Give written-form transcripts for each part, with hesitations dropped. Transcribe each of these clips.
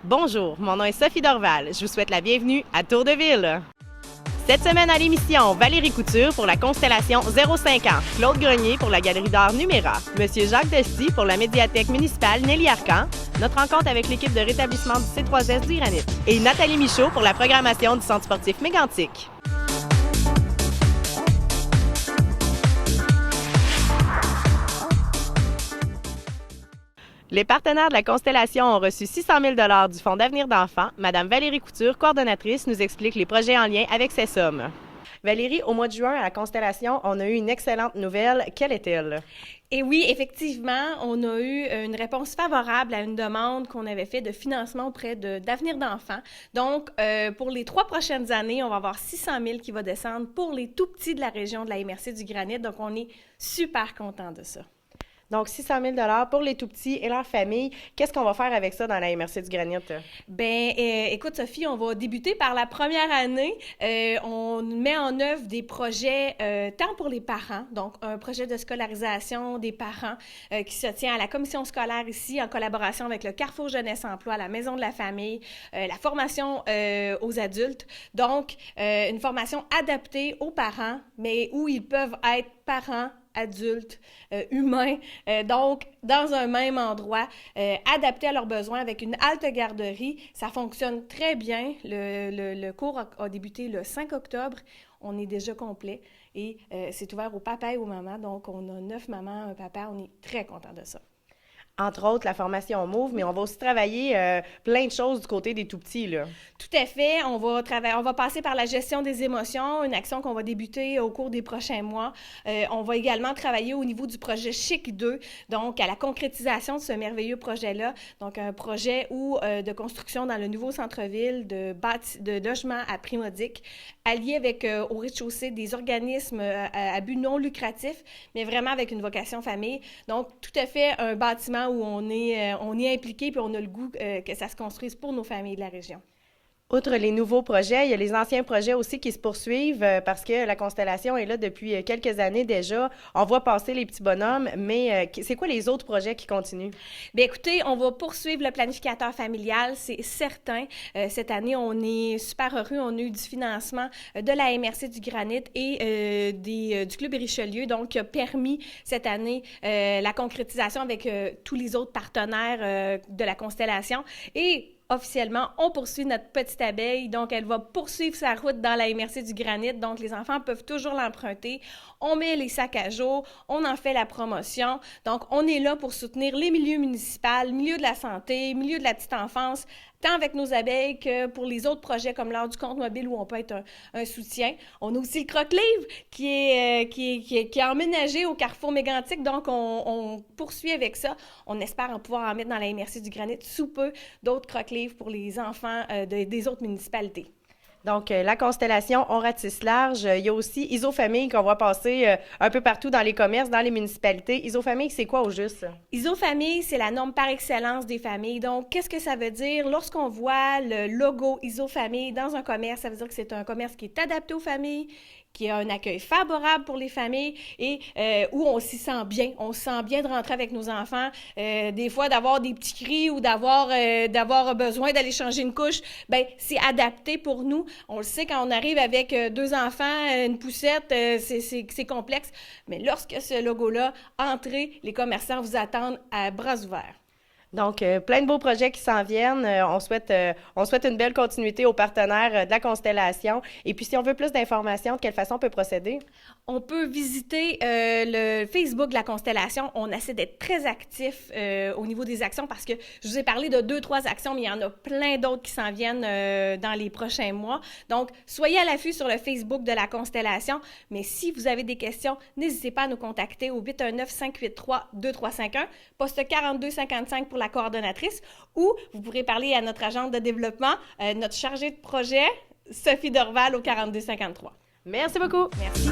Bonjour, mon nom est Sophie Dorval. Je vous souhaite la bienvenue à Tour de Ville. Cette semaine à l'émission, Valérie Couture pour la constellation 05 ans, Claude Grenier pour la Galerie d'art Numéra, Monsieur Jacques Desty pour la médiathèque municipale Nelly Arcan, notre rencontre avec l'équipe de rétablissement du C3S du Granit et Nathalie Michaud pour la programmation du Centre sportif Mégantic. Les partenaires de la Constellation ont reçu 600 000 $ du Fonds d'avenir d'enfants. Madame Valérie Couture, coordonnatrice, nous explique les projets en lien avec ces sommes. Valérie, au mois de juin, à la Constellation, on a eu une excellente nouvelle. Quelle est-elle? Et oui, effectivement, on a eu une réponse favorable à une demande qu'on avait faite de financement auprès d'Avenir d'enfants. Donc, pour les 3 prochaines années, on va avoir 600 000 qui va descendre pour les tout-petits de la région de la MRC du Granit. Donc, on est super contents de ça. Donc, 600 000 $ pour les tout-petits et leurs familles. Qu'est-ce qu'on va faire avec ça dans la MRC du Granit? Bien, écoute, Sophie, on va débuter par la première année. On met en œuvre des projets tant pour les parents, donc un projet de scolarisation des parents qui se tient à la commission scolaire ici en collaboration avec le Carrefour Jeunesse Emploi, la Maison de la Famille, la formation aux adultes. Donc, une formation adaptée aux parents, mais où ils peuvent être parents, adultes, humains, donc dans un même endroit, adapté à leurs besoins avec une halte garderie. Ça fonctionne très bien. Le cours a débuté le 5 octobre. On est déjà complet et c'est ouvert aux papas et aux mamans. Donc, on a 9 mamans, un papa. On est très contents de ça. Entre autres, la formation Move, mais on va aussi travailler plein de choses du côté des tout-petits, là. Tout à fait. On va passer par la gestion des émotions, une action qu'on va débuter au cours des prochains mois. On va également travailler au niveau du projet Chic 2, donc à la concrétisation de ce merveilleux projet-là. Donc, un projet de construction dans le nouveau centre-ville de logements à prix modique, allié avec au rez-de-chaussée des organismes à but non lucratif, mais vraiment avec une vocation famille. Donc, tout à fait un bâtiment où on est impliqué puis on a le goût que ça se construise pour nos familles de la région. Outre les nouveaux projets, il y a les anciens projets aussi qui se poursuivent parce que la Constellation est là depuis quelques années déjà. On voit passer les petits bonhommes, mais c'est quoi les autres projets qui continuent? Bien, écoutez, on va poursuivre le planificateur familial, c'est certain. Cette année, on est super heureux. On a eu du financement de la MRC du Granit et du Club Richelieu, donc qui a permis cette année la concrétisation avec tous les autres partenaires de la Constellation. Et officiellement, on poursuit notre petite abeille, donc elle va poursuivre sa route dans la MRC du Granit, donc les enfants peuvent toujours l'emprunter. On met les sacs à jour, on en fait la promotion, donc on est là pour soutenir les milieux municipaux, milieu de la santé, milieu de la petite enfance, tant avec nos abeilles que pour les autres projets comme l'heure du compte mobile où on peut être un soutien. On a aussi le croque-livre qui est emménagé au Carrefour Mégantic, donc on poursuit avec ça. On espère pouvoir en mettre dans la MRC du Granit sous peu d'autres croque-livres pour les enfants des autres municipalités. Donc, la Constellation, on ratisse large. Il y a aussi Isofamille qu'on voit passer un peu partout dans les commerces, dans les municipalités. Isofamille, c'est quoi au juste? Isofamille, c'est la norme par excellence des familles. Donc, qu'est-ce que ça veut dire? Lorsqu'on voit le logo Isofamille dans un commerce, ça veut dire que c'est un commerce qui est adapté aux familles, qui a un accueil favorable pour les familles et où on s'y sent bien. On se sent bien de rentrer avec nos enfants. Des fois, d'avoir des petits cris ou d'avoir besoin d'aller changer une couche, bien, c'est adapté pour nous. On le sait, quand on arrive avec 2 enfants, une poussette, c'est complexe. Mais lorsque ce logo-là, entrez, les commerçants vous attendent à bras ouverts. Donc, plein de beaux projets qui s'en viennent. On souhaite une belle continuité aux partenaires de la Constellation. Et puis, si on veut plus d'informations, de quelle façon on peut procéder? On peut visiter le Facebook de la Constellation. On essaie d'être très actifs au niveau des actions parce que je vous ai parlé de 2-3 actions, mais il y en a plein d'autres qui s'en viennent dans les prochains mois. Donc, soyez à l'affût sur le Facebook de la Constellation. Mais si vous avez des questions, n'hésitez pas à nous contacter au 819-583-2351, poste 4255 pour la coordonnatrice, ou vous pourrez parler à notre agente de développement, notre chargée de projet, Sophie Dorval, au 4253. Merci beaucoup. Merci.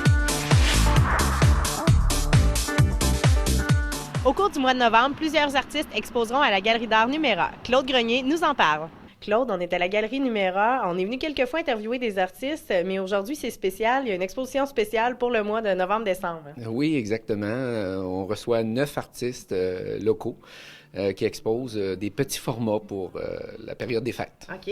Au cours du mois de novembre, plusieurs artistes exposeront à la Galerie d'art Numéra. Claude Grenier nous en parle. Claude, on est à la Galerie Numéra. On est venu quelques fois interviewer des artistes, mais aujourd'hui, c'est spécial. Il y a une exposition spéciale pour le mois de novembre-décembre. Oui, exactement. On reçoit 9 artistes locaux qui expose des petits formats pour la période des fêtes. OK.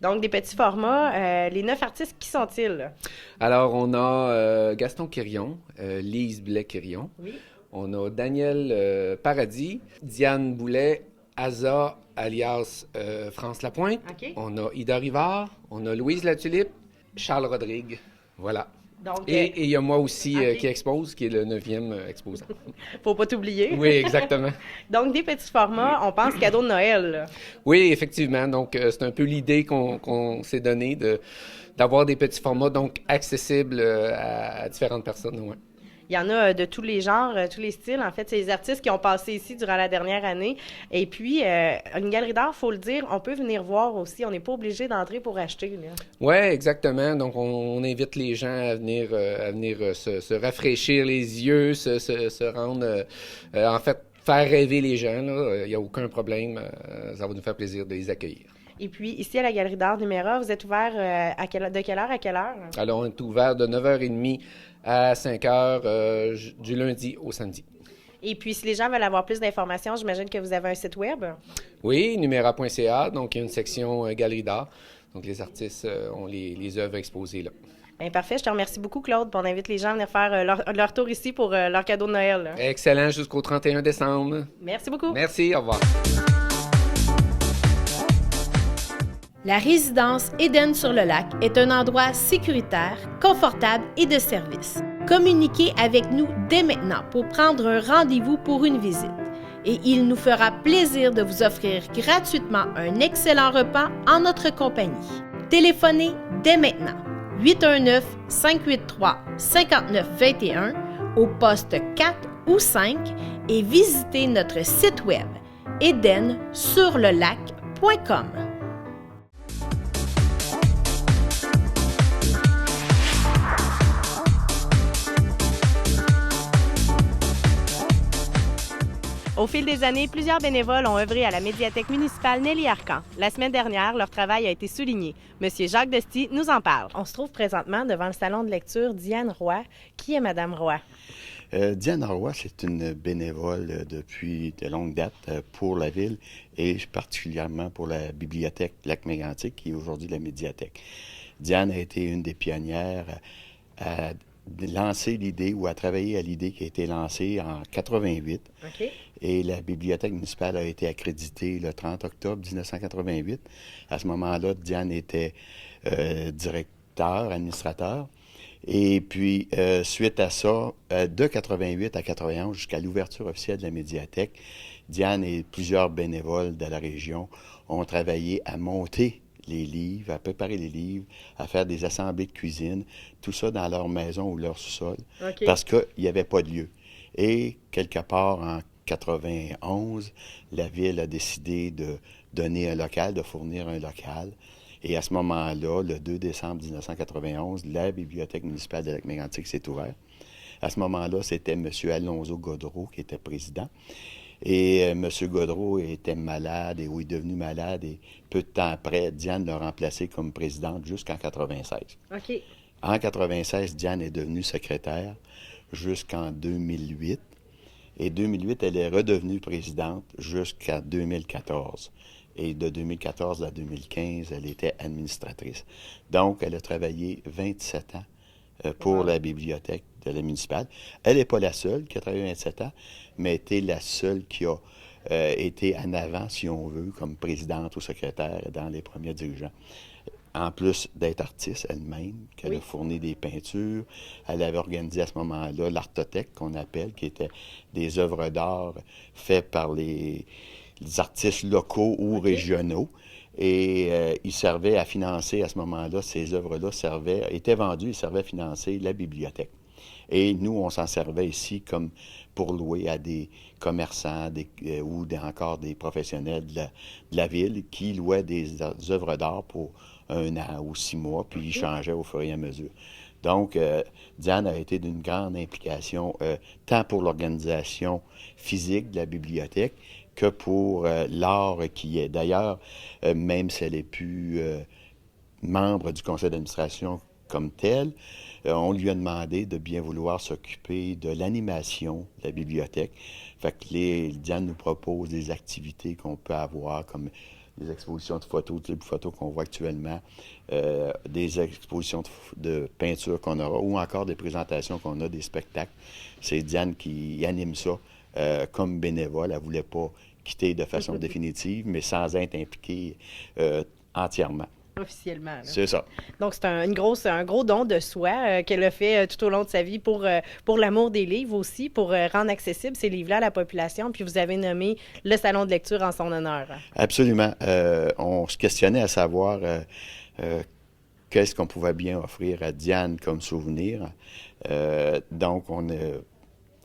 Donc, des petits formats. Les 9 artistes, qui sont-ils? Alors, on a Gaston Quirion, Lise Blais-Quirion. Oui. On a Daniel Paradis, Diane Boulet, Asa alias France Lapointe. OK. On a Ida Rivard, on a Louise Latulippe, Charles Rodrigue. Voilà. Donc, Et il y a moi aussi OK. qui expose, qui est le 9e exposant. faut pas t'oublier. Oui, exactement. Donc, des petits formats, on pense cadeau de Noël, là. Oui, effectivement. Donc, c'est un peu l'idée qu'on s'est donnée d'avoir des petits formats, donc accessibles à différentes personnes. Ouais. Il y en a de tous les genres, tous les styles. En fait, c'est les artistes qui ont passé ici durant la dernière année. Et puis, une galerie d'art, il faut le dire, on peut venir voir aussi. On n'est pas obligé d'entrer pour acheter. Oui, exactement. Donc, on invite les gens à venir se rafraîchir les yeux, se rendre... en fait, faire rêver les gens. Il n'y a aucun problème. Ça va nous faire plaisir de les accueillir. Et puis, ici, à la Galerie d'art Numéra, vous êtes ouvert de quelle heure à quelle heure? Alors, on est ouvert de 9h30 à 5h du lundi au samedi. Et puis, si les gens veulent avoir plus d'informations, j'imagine que vous avez un site web? Oui, numera.ca. Donc, il y a une section Galerie d'art. Donc, les artistes ont les œuvres exposées là. Bien, parfait. Je te remercie beaucoup, Claude. On invite les gens à venir faire leur tour ici pour leur cadeau de Noël. Là. Excellent, jusqu'au 31 décembre. Merci beaucoup. Merci, au revoir. La résidence Éden-sur-le-Lac est un endroit sécuritaire, confortable et de service. Communiquez avec nous dès maintenant pour prendre un rendez-vous pour une visite. Et il nous fera plaisir de vous offrir gratuitement un excellent repas en notre compagnie. Téléphonez dès maintenant 819-583-5921 au poste 4 ou 5 et visitez notre site web edensurlelac.com. Au fil des années, plusieurs bénévoles ont œuvré à la médiathèque municipale Nelly-Arcan. La semaine dernière, leur travail a été souligné. Monsieur Jacques Desty nous en parle. On se trouve présentement devant le salon de lecture Diane Roy. Qui est Madame Roy? Diane Roy, c'est une bénévole depuis de longue date pour la ville et particulièrement pour la bibliothèque Lac-Mégantic, qui est aujourd'hui la médiathèque. Diane a été une des pionnières à lancer l'idée ou à travailler à l'idée qui a été lancée en 88. OK. Et la bibliothèque municipale a été accréditée le 30 octobre 1988. À ce moment-là, Diane était directeur, administrateur. Et puis, suite à ça, de 88 à 91 jusqu'à l'ouverture officielle de la médiathèque, Diane et plusieurs bénévoles de la région ont travaillé à monter les livres, à préparer les livres, à faire des assemblées de cuisine, tout ça dans leur maison ou leur sous-sol, OK. parce qu'il n'y avait pas de lieu. Et quelque part en 91, la ville a décidé de donner un local, de fournir un local. Et à ce moment-là, le 2 décembre 1991, la bibliothèque municipale de Lac-Mégantic s'est ouverte. À ce moment-là, c'était M. Alonzo Godreau qui était président. Et M. Godreau était malade, ou est devenu malade, et peu de temps après, Diane l'a remplacé comme présidente jusqu'en 96. OK. En 96, Diane est devenue secrétaire jusqu'en 2008. Et 2008, elle est redevenue présidente jusqu'à 2014. Et de 2014 à 2015, elle était administratrice. Donc, elle a travaillé 27 ans pour la bibliothèque de la municipale. Elle n'est pas la seule qui a travaillé 27 ans, mais était la seule qui a été en avant, si on veut, comme présidente ou secrétaire dans les premiers dirigeants. En plus d'être artiste elle-même, qu'elle a fourni des peintures, elle avait organisé à ce moment-là l'Artothèque, qu'on appelle, qui était des œuvres d'art faites par les artistes locaux ou régionaux. Et ils servaient à financer, à ce moment-là, ces œuvres-là étaient vendues et servaient à financer la bibliothèque. Et nous, on s'en servait ici comme pour louer à des commerçants ou encore des professionnels de la ville qui louaient des œuvres d'art pour 1 an ou 6 mois, puis ils changeaient au fur et à mesure. Donc, Diane a été d'une grande implication, tant pour l'organisation physique de la bibliothèque que pour l'art qui est. D'ailleurs, même si elle n'est plus membre du conseil d'administration comme tel. On lui a demandé de bien vouloir s'occuper de l'animation de la bibliothèque. Fait que Diane nous propose des activités qu'on peut avoir, comme des expositions de photos, toutes les photos qu'on voit actuellement, des expositions de peinture qu'on aura, ou encore des présentations qu'on a, des spectacles. C'est Diane qui anime ça comme bénévole. Elle ne voulait pas quitter de façon définitive, mais sans être impliquée entièrement. Officiellement. Là. C'est ça. Donc, c'est un gros don de soi qu'elle a fait tout au long de sa vie pour l'amour des livres aussi, pour rendre accessibles ces livres-là à la population. Puis vous avez nommé le salon de lecture en son honneur. Absolument. On se questionnait à savoir qu'est-ce qu'on pouvait bien offrir à Diane comme souvenir. Donc, on a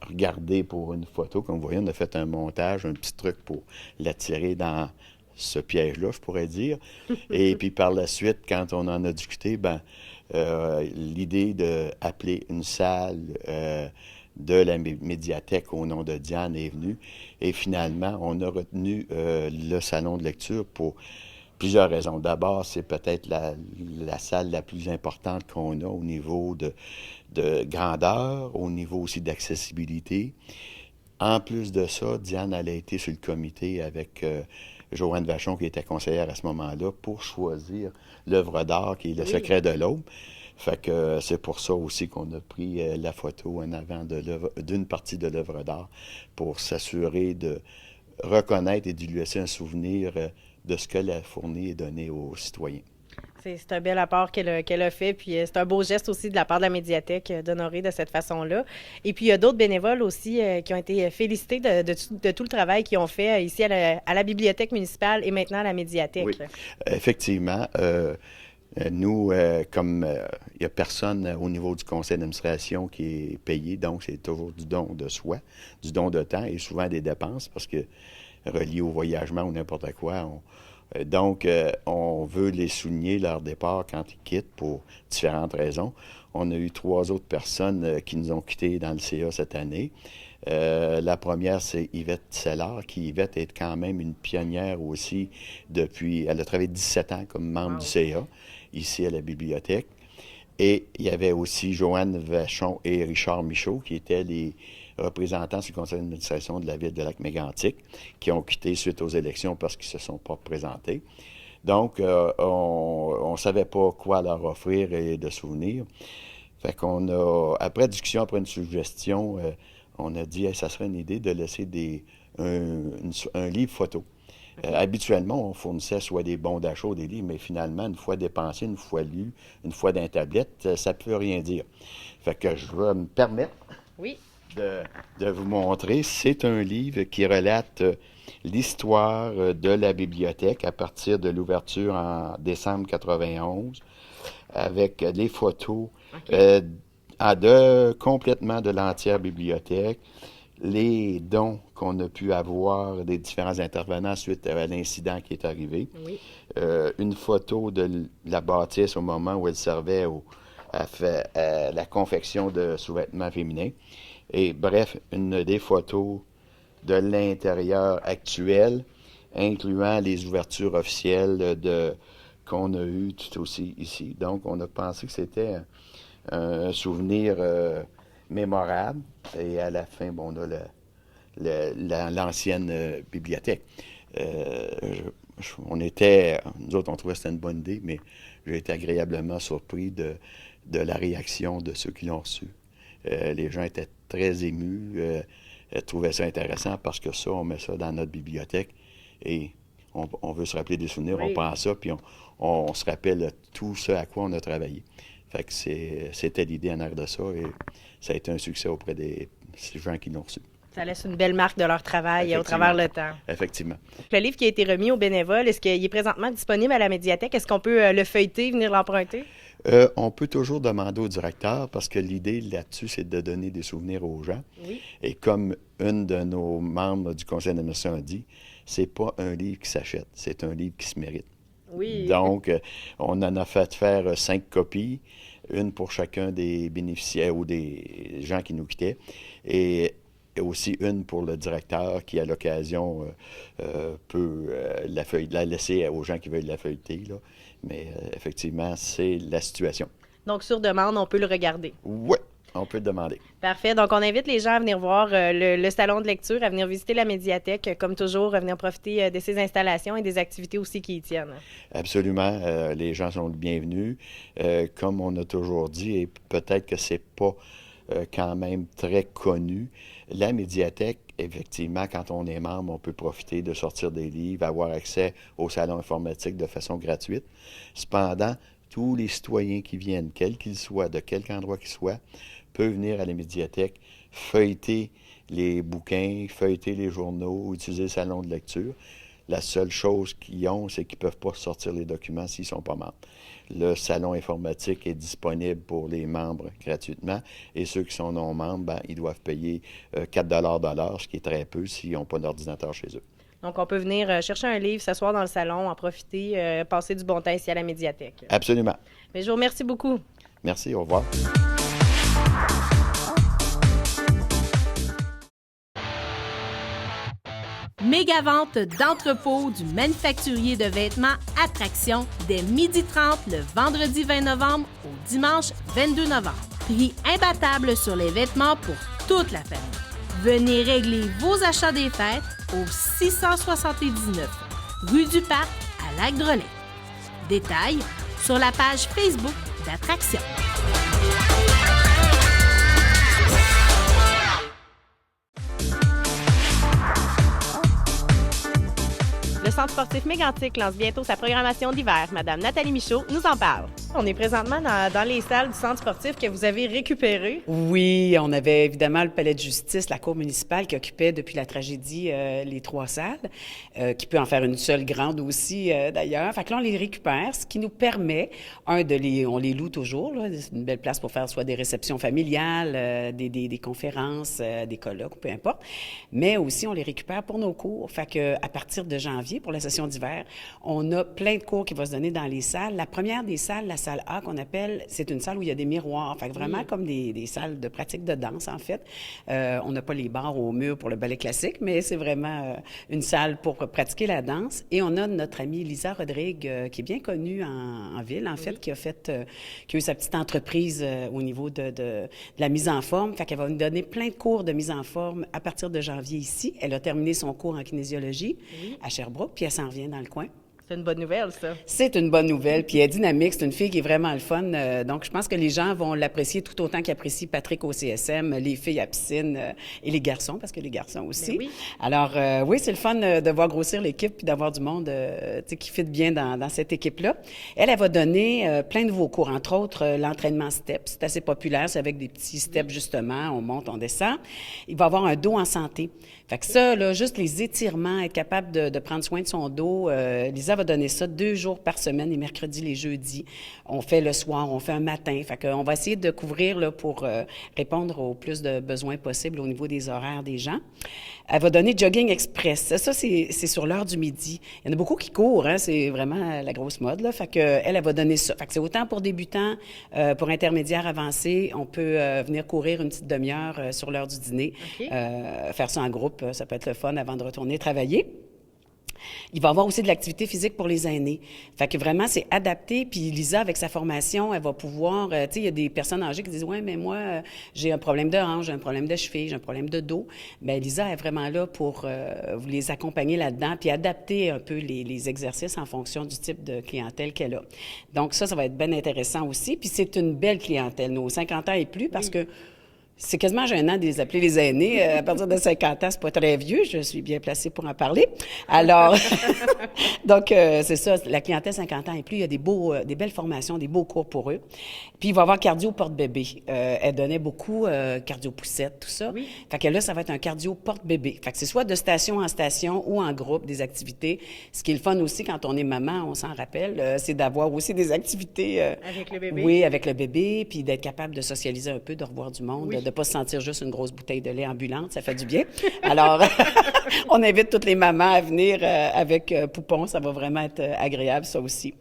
regardé pour une photo. Comme vous voyez, on a fait un montage, un petit truc pour l'attirer dans ce piège-là, je pourrais dire. Et puis par la suite, quand on en a discuté, l'idée d'appeler une salle de la médiathèque au nom de Diane est venue. Et finalement, on a retenu le salon de lecture pour plusieurs raisons. D'abord, c'est peut-être la salle la plus importante qu'on a au niveau de grandeur, au niveau aussi d'accessibilité. En plus de ça, Diane, elle a été sur le comité avec Joanne Vachon, qui était conseillère à ce moment-là, pour choisir l'œuvre d'art qui est Le secret de l'aube. Fait que c'est pour ça aussi qu'on a pris la photo en avant d'une partie de l'œuvre d'art pour s'assurer de reconnaître et de lui laisser un souvenir de ce qu'elle a fourni et donné aux citoyens. C'est un bel apport qu'elle a fait, puis c'est un beau geste aussi de la part de la médiathèque d'honorer de cette façon-là. Et puis, il y a d'autres bénévoles aussi qui ont été félicités de tout le travail qu'ils ont fait ici à la bibliothèque municipale et maintenant à la médiathèque. Oui, effectivement. Nous, comme il n'y a personne au niveau du conseil d'administration qui est payé, donc c'est toujours du don de soi, du don de temps et souvent des dépenses parce que relié au voyagement ou n'importe quoi, donc, on veut les souligner leur départ quand ils quittent pour différentes raisons. On a eu 3 autres personnes qui nous ont quittés dans le CA cette année. La première, c'est Yvette Sellard, Yvette est quand même une pionnière aussi depuis... Elle a travaillé 17 ans comme membre du CA, ici à la bibliothèque. Et il y avait aussi Joanne Vachon et Richard Michaud, qui étaient les représentants sur le conseil d'administration de la ville de Lac-Mégantic, qui ont quitté suite aux élections parce qu'ils ne se sont pas présentés. Donc, on ne savait pas quoi leur offrir et de souvenirs. Fait qu'on a, après discussion, après une suggestion, on a dit ça serait une idée de laisser un livre photo. Habituellement, on fournissait soit des bons d'achat ou des livres, mais finalement, une fois dépensé, une fois lu, une fois dans une tablette, ça ne peut rien dire. Fait que je vais me permettre de vous montrer. C'est un livre qui relate l'histoire de la bibliothèque à partir de l'ouverture en décembre 91, avec les photos complètement de l'entière bibliothèque, les dons qu'on a pu avoir des différents intervenants suite à l'incident qui est arrivé. Oui. Une photo de la bâtisse au moment où elle servait à la confection de sous-vêtements féminins. Et bref, des photos de l'intérieur actuel, incluant les ouvertures officielles qu'on a eues tout aussi ici. Donc, on a pensé que c'était un souvenir mémorable. Et à la fin, on a l'ancienne bibliothèque. Nous autres, on trouvait que c'était une bonne idée, mais j'ai été agréablement surpris de la réaction de ceux qui l'ont reçu. Les gens étaient très émus, trouvaient ça intéressant parce que ça, on met ça dans notre bibliothèque et on veut se rappeler des souvenirs, on prend ça, puis on se rappelle tout ce à quoi on a travaillé. Fait que c'était l'idée en arrière de ça et ça a été un succès auprès des gens qui l'ont reçu. Ça laisse une belle marque de leur travail au travers le temps. Effectivement. Le livre qui a été remis aux bénévoles, est-ce qu'il est présentement disponible à la médiathèque? Est-ce qu'on peut le feuilleter, venir l'emprunter? On peut toujours demander au directeur parce que l'idée là-dessus, c'est de donner des souvenirs aux gens. Oui. Et comme une de nos membres du conseil d'administration a dit, c'est pas un livre qui s'achète, c'est un livre qui se mérite. Oui. Donc, on en a fait faire 5 copies, une pour chacun des bénéficiaires ou des gens qui nous quittaient, et aussi une pour le directeur qui, à l'occasion, peut la laisser aux gens qui veulent la feuilleter. Là. Mais effectivement, c'est la situation. Donc, sur demande, on peut le regarder. Oui, on peut le demander. Parfait. Donc, on invite les gens à venir voir le salon de lecture, à venir visiter la médiathèque, comme toujours, à venir profiter de ces installations et des activités aussi qui y tiennent. Absolument. Les gens sont les bienvenus. Comme on a toujours dit, et peut-être que c'est pas quand même très connu, la médiathèque, effectivement, quand on est membre, on peut profiter de sortir des livres, avoir accès au salon informatique de façon gratuite. Cependant, tous les citoyens qui viennent, quels qu'ils soient, de quelque endroit qu'ils soient, peuvent venir à la médiathèque, feuilleter les bouquins, feuilleter les journaux, utiliser le salon de lecture. La seule chose qu'ils ont, c'est qu'ils ne peuvent pas sortir les documents s'ils ne sont pas membres. Le salon informatique est disponible pour les membres gratuitement et ceux qui sont non membres, ben, ils doivent payer 4 de l'heure, ce qui est très peu s'ils n'ont pas d'ordinateur chez eux. Donc, on peut venir chercher un livre, s'asseoir dans le salon, en profiter, passer du bon temps ici à la médiathèque. Absolument. Mais je vous remercie beaucoup. Merci, au revoir. Méga vente d'entrepôt du manufacturier de vêtements Attraction dès 12h30 le vendredi 20 novembre au dimanche 22 novembre. Prix imbattable sur les vêtements pour toute la famille. Venez régler vos achats des fêtes au 679 rue du Parc à Lac-Drolet. Détails sur la page Facebook d'Attraction. Le Centre sportif Mégantic lance bientôt sa programmation d'hiver. Madame Nathalie Michaud nous en parle. On est présentement dans les salles du centre sportif que vous avez récupérées. Oui, on avait évidemment le palais de justice, la cour municipale qui occupait depuis la tragédie les 3 salles, qui peut en faire une seule grande aussi d'ailleurs. Fait que là, on les récupère, ce qui nous permet, on les loue toujours, là, c'est une belle place pour faire soit des réceptions familiales, des conférences, des colloques, peu importe, mais aussi on les récupère pour nos cours. Fait que à partir de janvier, pour la session d'hiver, on a plein de cours qui vont se donner dans les salles. La première des salles, la salle A qu'on appelle, c'est une salle où il y a des miroirs. Fait que vraiment comme des salles de pratique de danse, en fait. On n'a pas les barres au mur pour le ballet classique, mais c'est vraiment une salle pour pratiquer la danse. Et on a notre amie Lisa Rodrigue, qui est bien connue en ville, en fait, qui a eu sa petite entreprise au niveau de la mise en forme. Fait qu'elle va nous donner plein de cours de mise en forme à partir de janvier ici. Elle a terminé son cours en kinésiologie à Sherbrooke, puis elle s'en revient dans le coin. C'est une bonne nouvelle, ça. C'est une bonne nouvelle. Puis elle est dynamique. C'est une fille qui est vraiment le fun. Donc, je pense que les gens vont l'apprécier tout autant qu'ils apprécient Patrick au CSM, les filles à piscine et les garçons, parce que les garçons aussi. Mais oui. Alors, oui, c'est le fun de voir grossir l'équipe puis d'avoir du monde qui fit bien dans cette équipe-là. Elle va donner plein de nouveaux cours, entre autres l'entraînement STEP. C'est assez populaire. C'est avec des petits steps, justement. On monte, on descend. Il va avoir un dos en santé. Fait que ça, là, juste les étirements, être capable de prendre soin de son dos. Lisa va donner ça 2 jours par semaine, les mercredis, les jeudis. On fait le soir, on fait un matin. Fait qu'on va essayer de couvrir là, pour répondre au plus de besoins possibles au niveau des horaires des gens. Elle va donner Jogging Express. Ça, c'est sur l'heure du midi. Il y en a beaucoup qui courent, hein? C'est vraiment la grosse mode, là. Fait que elle va donner ça. Fait que c'est autant pour débutants, pour intermédiaires avancés. On peut venir courir une petite demi-heure sur l'heure du dîner. Okay. Faire ça en groupe, ça peut être le fun avant de retourner travailler. Il va y avoir aussi de l'activité physique pour les aînés. Fait que vraiment, c'est adapté. Puis Lisa, avec sa formation, elle va pouvoir... tu sais, il y a des personnes âgées qui disent « Ouais, mais moi, j'ai un problème de hanche, j'ai un problème de cheville, j'ai un problème de dos. » Bien, Lisa est vraiment là pour vous les accompagner là-dedans puis adapter un peu les exercices en fonction du type de clientèle qu'elle a. Donc ça va être bien intéressant aussi. Puis c'est une belle clientèle, nos 50 ans et plus, parce que c'est quasiment gênant de les appeler les aînés. À partir de 50 ans, c'est pas très vieux. Je suis bien placée pour en parler. Alors, donc, c'est ça. La clientèle 50 ans et plus, il y a des belles formations, des beaux cours pour eux. Puis, il va y avoir cardio porte-bébé. Elle donnait beaucoup cardio poussette, tout ça. Oui. Fait que là, ça va être un cardio porte-bébé. Fait que c'est soit de station en station ou en groupe, des activités. Ce qui est le fun aussi quand on est maman, on s'en rappelle, c'est d'avoir aussi des activités. Avec le bébé. Oui, avec le bébé, puis d'être capable de socialiser un peu, de revoir du monde. Oui. De ne pas se sentir juste une grosse bouteille de lait ambulante, ça fait du bien. Alors, on invite toutes les mamans à venir avec Poupon, ça va vraiment être agréable, ça aussi.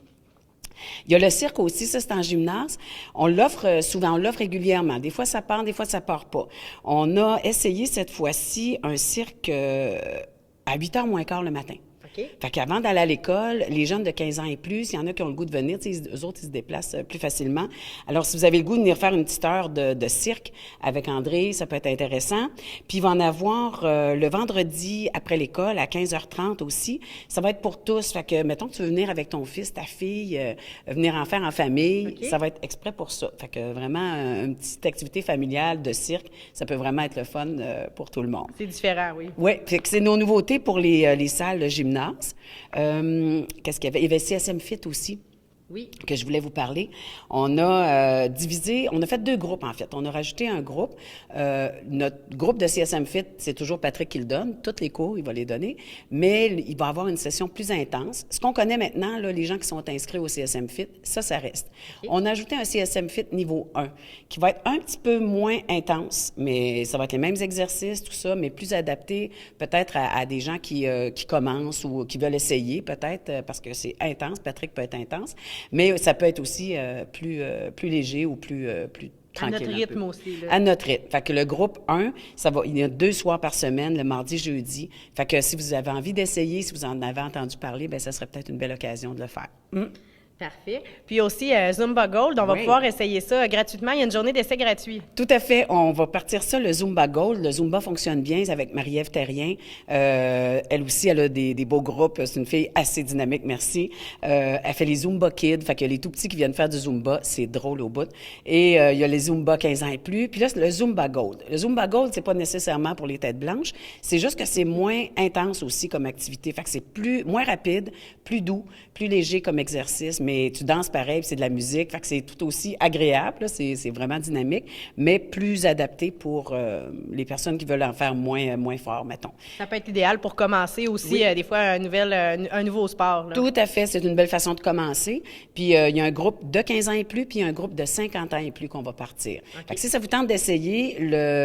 Il y a le cirque aussi, ça c'est en gymnase. On l'offre souvent, on l'offre régulièrement. Des fois ça part, des fois ça part pas. On a essayé cette fois-ci un cirque à 8h moins quart le matin. OK. Fait qu'avant d'aller à l'école, les jeunes de 15 ans et plus, il y en a qui ont le goût de venir, eux autres, ils se déplacent plus facilement. Alors, si vous avez le goût de venir faire une petite heure de cirque avec André, ça peut être intéressant. Puis, il va en avoir le vendredi après l'école à 15h30 aussi. Ça va être pour tous. Fait que, mettons que tu veux venir avec ton fils, ta fille, venir en faire en famille, ça va être exprès pour ça. Fait que vraiment, une petite activité familiale de cirque, ça peut vraiment être le fun pour tout le monde. C'est différent, oui. Oui, c'est nos nouveautés pour les salles de gymnase. Qu'est-ce qu'il y avait? Il y avait CSM Fit aussi. Oui. Que je voulais vous parler. On a divisé, on a fait 2 groupes en fait. On a rajouté un groupe. Notre groupe de CSM Fit, c'est toujours Patrick qui le donne. Tous les cours, il va les donner. Mais il va avoir une session plus intense. Ce qu'on connaît maintenant, là, les gens qui sont inscrits au CSM Fit, ça reste. Okay. On a ajouté un CSM Fit niveau 1 qui va être un petit peu moins intense, mais ça va être les mêmes exercices, tout ça, mais plus adapté peut-être à des gens qui commencent ou qui veulent essayer peut-être parce que c'est intense. Patrick peut être intense. Mais ça peut être aussi plus léger ou plus tranquille. À notre rythme aussi. Là. À notre rythme. Fait que le groupe 1, il y a 2 soirs par semaine, le mardi, jeudi. Fait que si vous avez envie d'essayer, si vous en avez entendu parler, bien, ça serait peut-être une belle occasion de le faire. Parfait. Puis aussi, Zumba Gold, on va pouvoir essayer ça gratuitement. Il y a une journée d'essai gratuit. Tout à fait. On va partir ça, le Zumba Gold. Le Zumba fonctionne bien avec Marie-Ève Terrien. Elle aussi, elle a des beaux groupes. C'est une fille assez dynamique, merci. Elle fait les Zumba Kids, fait qu'il y a les tout-petits qui viennent faire du Zumba. C'est drôle au bout. Et il y a les Zumba 15 ans et plus. Puis là, c'est le Zumba Gold. Le Zumba Gold, c'est pas nécessairement pour les têtes blanches. C'est juste que c'est moins intense aussi comme activité. Fait que c'est moins rapide, plus doux, plus léger comme exercice, mais tu danses pareil, puis c'est de la musique, fait que c'est tout aussi agréable, là, c'est vraiment dynamique, mais plus adapté pour les personnes qui veulent en faire moins fort, mettons. Ça peut être idéal pour commencer aussi, des fois, un nouveau sport. Là. Tout à fait, c'est une belle façon de commencer. Puis il y a un groupe de 15 ans et plus, puis il y a un groupe de 50 ans et plus qu'on va partir. Okay. Fait que si ça vous tente d'essayer,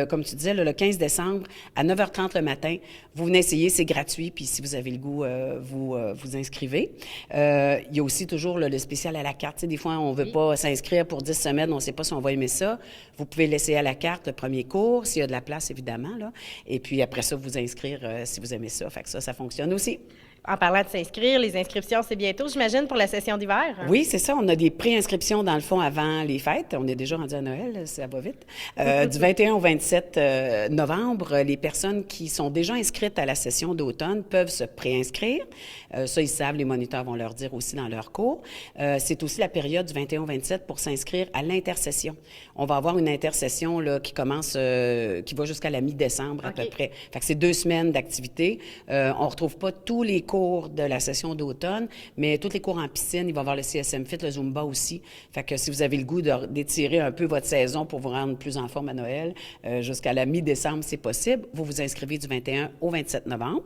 comme tu disais, le 15 décembre, à 9h30 le matin, vous venez essayer, c'est gratuit, puis si vous avez le goût, vous inscrivez. Il y a aussi toujours le spécial à la carte. Tu sais, des fois, on ne veut pas s'inscrire pour 10 semaines, on ne sait pas si on va aimer ça. Vous pouvez laisser à la carte le premier cours, s'il y a de la place, évidemment, là. Et puis après ça, vous inscrire si vous aimez ça. Fait que ça fonctionne aussi. En parlant de s'inscrire, les inscriptions, c'est bientôt, j'imagine, pour la session d'hiver? Oui, c'est ça. On a des pré-inscriptions, dans le fond, avant les fêtes. On est déjà rendu à Noël, ça va vite. Du 21 au 27 novembre, les personnes qui sont déjà inscrites à la session d'automne peuvent se préinscrire. Ça, ils savent, les moniteurs vont leur dire aussi dans leur cours. C'est aussi la période du 21 au 27 pour s'inscrire à l'intersession. On va avoir une intersession là, qui commence, qui va jusqu'à la mi-décembre à peu près. Fait que c'est 2 semaines d'activité. On retrouve pas tous les cours de la session d'automne, mais tous les cours en piscine, il va y avoir le CSM Fit, le Zumba aussi. Fait que si vous avez le goût d'étirer un peu votre saison pour vous rendre plus en forme à Noël, jusqu'à la mi-décembre, c'est possible. Vous vous inscrivez du 21 au 27 novembre.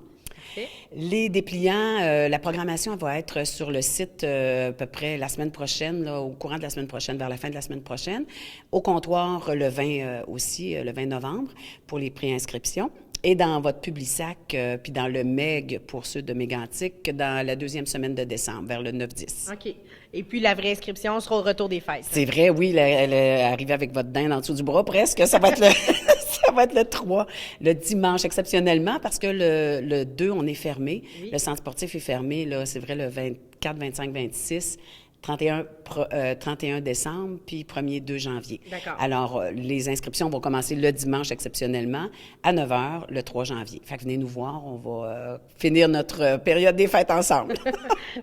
Okay. Les dépliants, la programmation va être sur le site à peu près la semaine prochaine, là, au courant de la semaine prochaine, vers la fin de la semaine prochaine. Au comptoir, le 20 aussi, le 20 novembre, pour les préinscriptions. Et dans votre Publisac, puis dans le MEG pour ceux de Mégantic, dans la 2e semaine de décembre, vers le 9-10. OK. Et puis, la vraie inscription sera au retour des fêtes. C'est vrai, oui. Elle arrive avec votre dinde en dessous du bras, presque. Ça va être ça va être le 3, le dimanche, exceptionnellement, parce que le 2, on est fermé. Oui. Le centre sportif est fermé, là, c'est vrai, le 24, 25, 26. 31 décembre, puis 1er 2 janvier. D'accord. Alors, les inscriptions vont commencer le dimanche exceptionnellement à 9h le 3 janvier. Fait que venez nous voir, on va finir notre période des fêtes ensemble.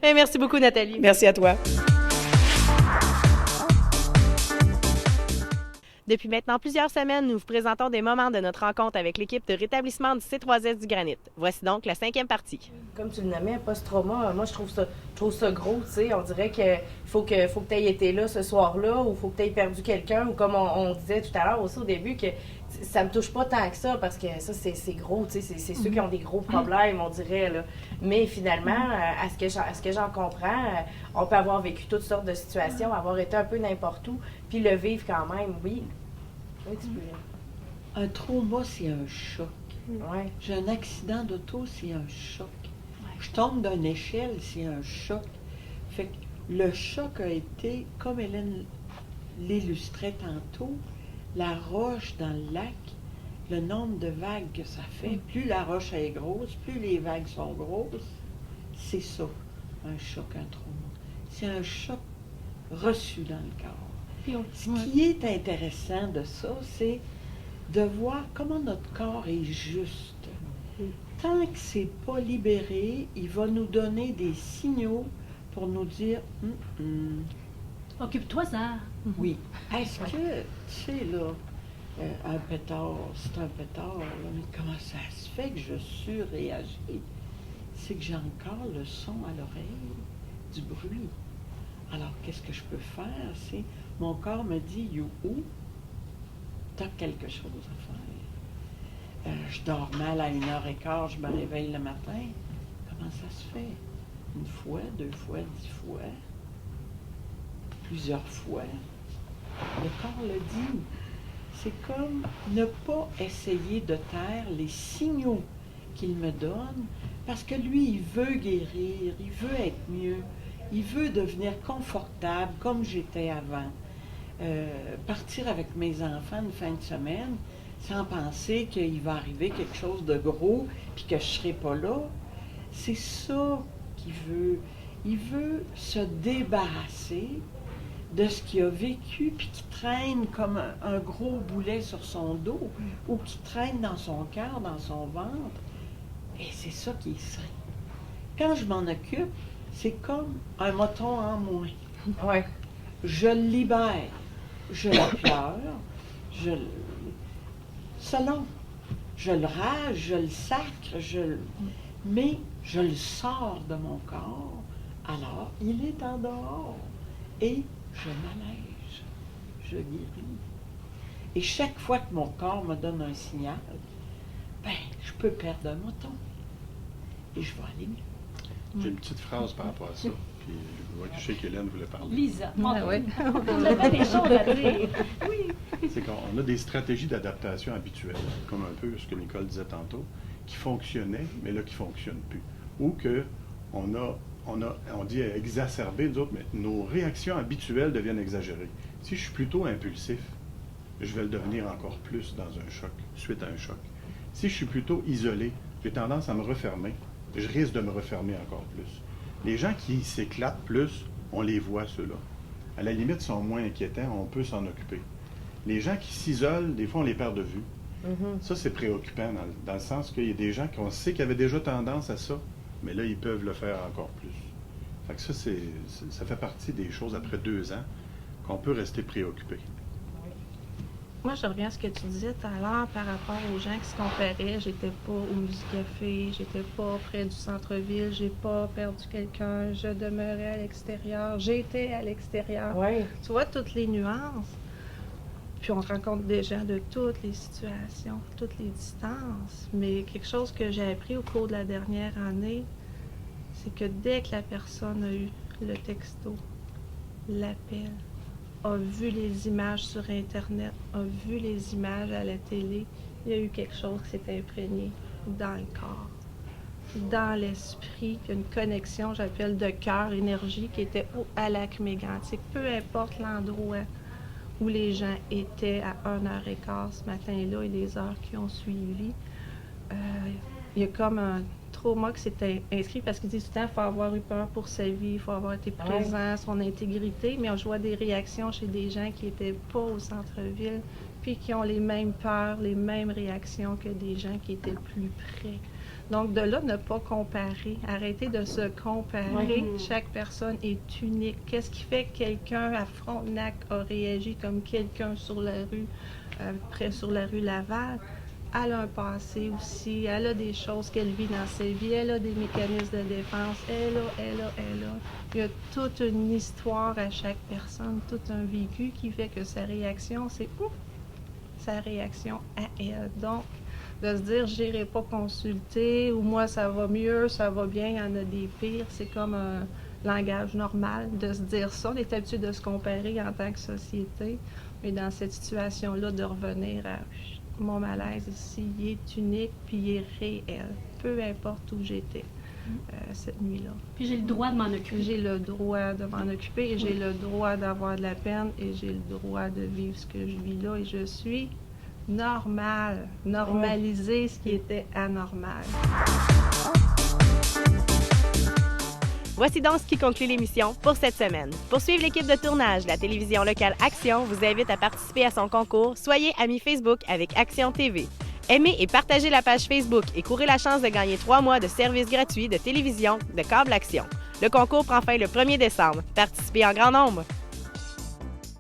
Merci beaucoup, Nathalie. Merci à toi. Depuis maintenant plusieurs semaines, nous vous présentons des moments de notre rencontre avec l'équipe de rétablissement du C3S du Granit. Voici donc la 5e partie. Comme tu le nommais, post-trauma, moi je trouve ça gros, tu sais. On dirait qu'il faut que tu aies été là ce soir-là, ou il faut que tu aies perdu quelqu'un, ou comme on disait tout à l'heure aussi au début, que ça me touche pas tant que ça, parce que ça, c'est gros, tu sais. C'est ceux qui ont des gros problèmes, on dirait, là. Mais finalement, à ce que j'en comprends, on peut avoir vécu toutes sortes de situations, avoir été un peu n'importe où, puis le vivre quand même, oui. Oui, tu peux. Un trauma, c'est un choc. Ouais. J'ai un accident d'auto, c'est un choc. Ouais. Je tombe d'une échelle, c'est un choc. Fait que le choc a été, comme Hélène l'illustrait tantôt, la roche dans le lac, le nombre de vagues que ça fait. Plus la roche est grosse, plus les vagues sont grosses, c'est ça, un choc, un trauma. C'est un choc reçu dans le corps. Ce qui est intéressant de ça, c'est de voir comment notre corps est juste. Tant que c'est pas libéré, il va nous donner des signaux pour nous dire Occupe-toi ça. oui. Est-ce que, tu sais, là, un pétard, c'est un pétard, là, mais comment ça se fait que je surréagis? C'est que j'ai encore le son à l'oreille du bruit. Alors, qu'est-ce que je peux faire? C'est, mon corps me dit, youhou, t'as quelque chose à faire. Je dors mal à 1h15, je me réveille le matin. Comment ça se fait? 1 fois, 2 fois, 10 fois, plusieurs fois. Le corps le dit. C'est comme ne pas essayer de taire les signaux qu'il me donne, parce que lui, il veut guérir, il veut être mieux, il veut devenir confortable comme j'étais avant. Partir avec mes enfants une fin de semaine sans penser qu'il va arriver quelque chose de gros puis que je ne serai pas là, c'est ça qu'il veut. Il veut se débarrasser de ce qu'il a vécu puis qui traîne comme un gros boulet sur son dos ou qui traîne dans son cœur, dans son ventre. Et c'est ça qui serait. Quand je m'en occupe, c'est comme un moton en moins. Ouais. Je le libère, je le pleure, selon, je le rage, je le sacre, mais je le sors de mon corps, alors il est en dehors et je m'allège, je guéris. Et chaque fois que mon corps me donne un signal, ben, je peux perdre un moton et je vais aller mieux. J'ai une petite phrase par rapport à ça. Puis je sais qu'Hélène voulait parler. Lisa, Ah ouais. tu as bien des choses à dire. C'est qu'on a des stratégies d'adaptation habituelles, comme un peu ce que Nicole disait tantôt, qui fonctionnaient, mais là qui ne fonctionnent plus. Ou on dit exacerber, nous autres, mais nos réactions habituelles deviennent exagérées. Si je suis plutôt impulsif, je vais le devenir encore plus dans un choc, suite à un choc. Si je suis plutôt isolé, j'ai tendance à me refermer, je risque de me refermer encore plus. Les gens qui s'éclatent plus, on les voit, ceux-là. À la limite, sont moins inquiétants, on peut s'en occuper. Les gens qui s'isolent, des fois, on les perd de vue. Ça, c'est préoccupant, dans le sens qu'il y a des gens qu'on sait qui avaient déjà tendance à ça, mais là, ils peuvent le faire encore plus. Fait que ça fait partie des choses, après 2 ans, qu'on peut rester préoccupé. Moi, je reviens à ce que tu disais tout à l'heure par rapport aux gens qui se comparaient. J'étais pas au Musicafé, j'étais pas près du centre-ville, j'ai pas perdu quelqu'un, je demeurais à l'extérieur, j'étais à l'extérieur. Ouais. Tu vois toutes les nuances. Puis on rencontre des gens de toutes les situations, toutes les distances. Mais quelque chose que j'ai appris au cours de la dernière année, c'est que dès que la personne a eu le texto, l'appel, a vu les images sur Internet, a vu les images à la télé, il y a eu quelque chose qui s'est imprégné dans le corps, dans l'esprit, une connexion, j'appelle de cœur, énergie, qui était à lac mégantic. Peu importe l'endroit où les gens étaient à 1h15 ce matin-là et les heures qui ont suivi, il y a comme un trauma qui s'était inscrit parce qu'ils disent tout le temps qu'il faut avoir eu peur pour sa vie, il faut avoir été présent, son intégrité, mais je vois des réactions chez des gens qui n'étaient pas au centre-ville puis qui ont les mêmes peurs, les mêmes réactions que des gens qui étaient plus près. Donc, de là, ne pas comparer, arrêter de se comparer. Chaque personne est unique. Qu'est-ce qui fait que quelqu'un à Frontenac a réagi comme quelqu'un sur la rue, près sur la rue Laval? Elle a un passé aussi, elle a des choses qu'elle vit dans sa vie, elle a des mécanismes de défense, elle a. Il y a toute une histoire à chaque personne, tout un vécu qui fait que sa réaction, c'est sa réaction à elle. Donc, de se dire, j'irai pas consulter, ou moi, ça va mieux, ça va bien, il y en a des pires, c'est comme un langage normal de se dire ça. On est habitué de se comparer en tant que société, mais dans cette situation-là, de revenir à mon malaise ici, il est unique, puis il est réel, peu importe où j'étais cette nuit-là. Puis j'ai le droit de m'en occuper. J'ai le droit de m'en occuper, et j'ai le droit d'avoir de la peine, et j'ai le droit de vivre ce que je vis là, et je suis normale, normaliser ce qui était anormal. Voici donc ce qui conclut l'émission pour cette semaine. Pour suivre l'équipe de tournage de la télévision locale Action vous invite à participer à son concours Soyez amis Facebook avec Action TV. Aimez et partagez la page Facebook et courez la chance de gagner 3 mois de services gratuits de télévision de câble Action. Le concours prend fin le 1er décembre. Participez en grand nombre.